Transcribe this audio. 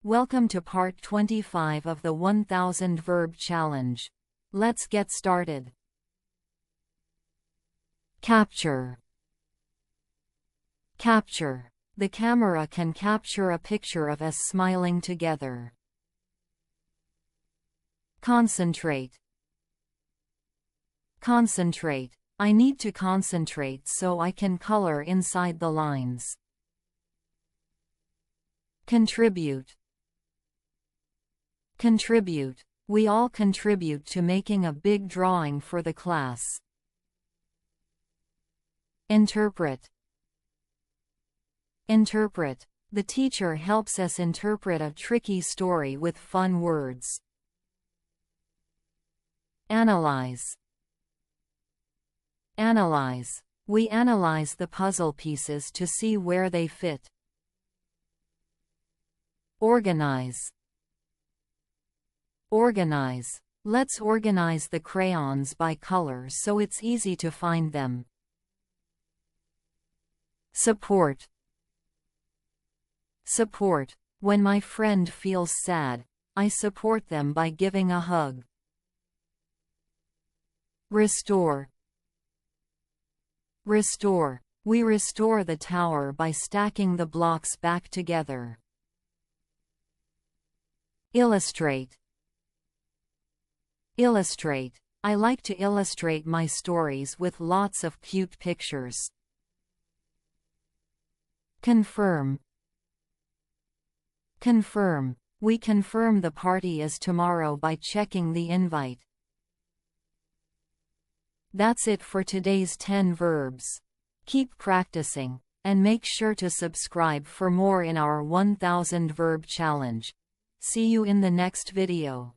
Welcome to part 25 of the 1000 Verb Challenge. Let's get started. Capture. Capture. The camera can capture a picture of us smiling together. Concentrate. Concentrate. I need to concentrate so I can color inside the lines. Contribute. Contribute. We all contribute to making a big drawing for the class. Interpret. Interpret. The teacher helps us interpret a tricky story with fun words. Analyze. Analyze. We analyze the puzzle pieces to see where they fit. Organize. Organize. Let's organize the crayons by color so it's easy to find them. Support. Support. When my friend feels sad, I support them by giving a hug. Restore. Restore. We restore the tower by stacking the blocks back together. Illustrate. Illustrate. I like to illustrate my stories with lots of cute pictures. Confirm. Confirm. We confirm the party is tomorrow by checking the invite. That's it for today's 10 verbs. Keep practicing, and make sure to subscribe for more in our 1000 Verb Challenge. See you in the next video.